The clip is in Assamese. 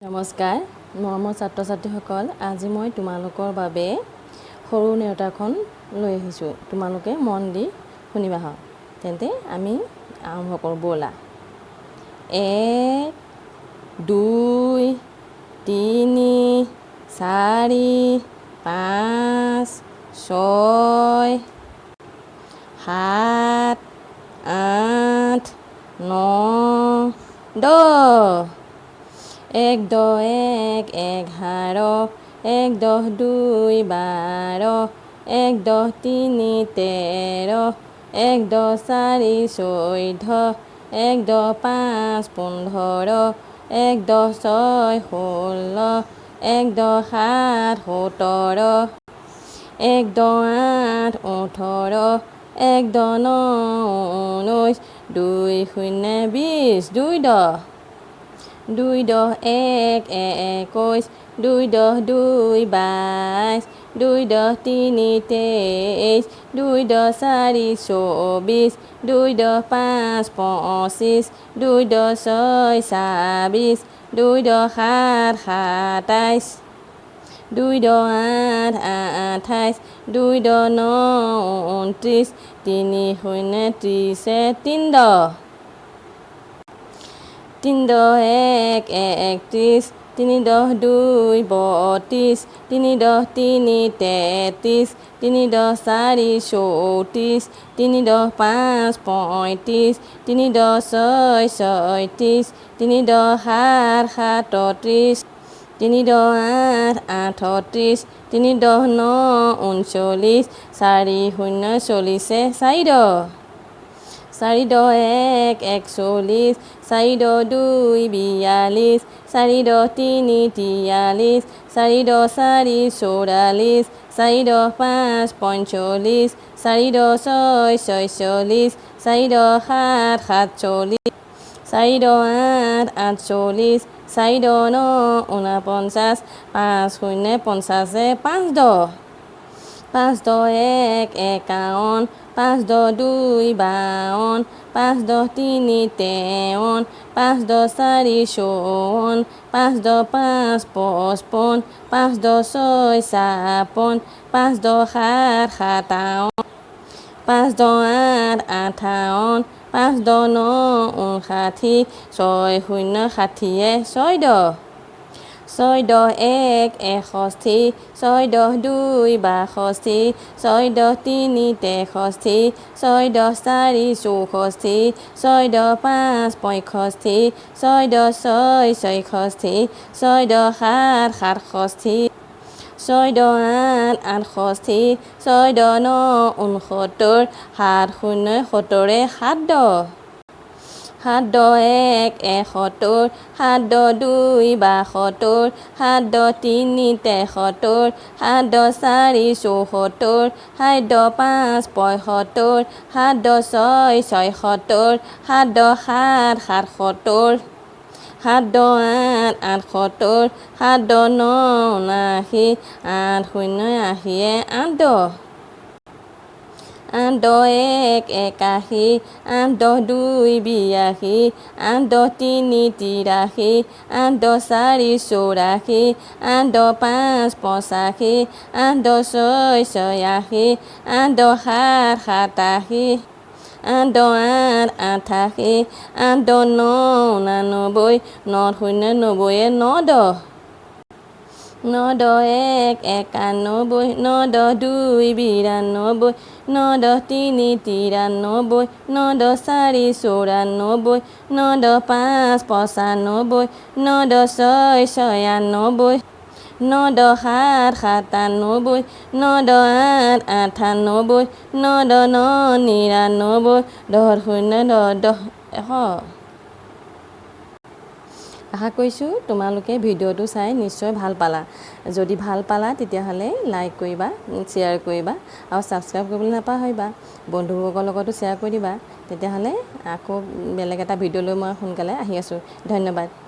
নমস্কাৰ মৰমৰ ছাত্ৰ ছাত্ৰীসকল আজি মই তোমালোকৰ বাবে সৰু নেওতাখন লৈ আহিছোঁ তোমালোকে মন দি শুনিবা হা তেন্তে আমি আৰম্ভ কৰোঁ ব'লা 1 2 3 4 5 6 7 8 9 10 1 2 1 11 1 2 2 12 1 2 3 13 1 2 4 14 1 2 5 15 1 2 6 16 1 2 7 17 1 2 8 18 1 2 9 19 2 0 20 2 10 2 10 1 21 2 10 2 22 2 10 3 23 2 10 4 24 2 10 5 25 2 10 6 26 2 10 7 27 2 10 8 28 2 10 9 29 3 0 30 3 10 3 10 1 31 3 10 2 32 3 10 3 33 3 10 4 34 3 10 5 35 3 10 6 36 3 10 7 37 3 10 8 38 3 10 9 39 4 0 40 4 10 4 10 1 41 4 10 2 42 4 10 3 43 4 10 4 44 4 10 5 45 4 10 6 46 4 10 7 47 4 10 8 48 4 10 9 49 5 0 50 5 10 5 10 1 51 5 10 2 52 5 10 3 53 5 10 4 54 5 10 5 55 5 10 6 56 5 10 7 57 5 10 8 58 5 10 9 60 6 0 60 6 10 6 10 1 61 6 10 2 62 6 10 3 63 6 10 4 64 6 10 5 65 6 10 6 66 6 10 7 67 6 10 8 68 6 10 9 69 7 0 70 7 10 7 10 1 71 7 10 2 72 7 10 3 73 7 10 4 74 7 10 5 75 7 10 6 76 7 10 7 77 7 10 8 78 7 10 9 79 8 0 80 8 10 8 10 1 81 8 10 2 82 8 10 3 83 8 10 4 84 8 10 5 85 8 10 6 86 8 10 7 87 8 10 88 8 10 9 99 9 0 90 9 10 9 10 1 91 9 10 2 92 9 10 3 93 9 10 4 94 9 10 5 95 9 10 6 96 9 10 7 97 9 10 8 98 9 10 99 10 0 10 10 আশা কৰিছোঁ তোমালোকে ভিডিঅ'টো চাই নিশ্চয় ভাল পালা যদি ভাল পালা তেতিয়াহ'লে লাইক কৰিবা শ্বেয়াৰ কৰিবা আৰু ছাবস্ক্ৰাইব কৰিবলৈ নাপাহৰিবা বন্ধুসকলৰ লগতো শ্বেয়াৰ কৰি দিবা তেতিয়াহ'লে আকৌ বেলেগ এটা ভিডিঅ' লৈ মই সোনকালে আহি আছোঁ ধন্যবাদ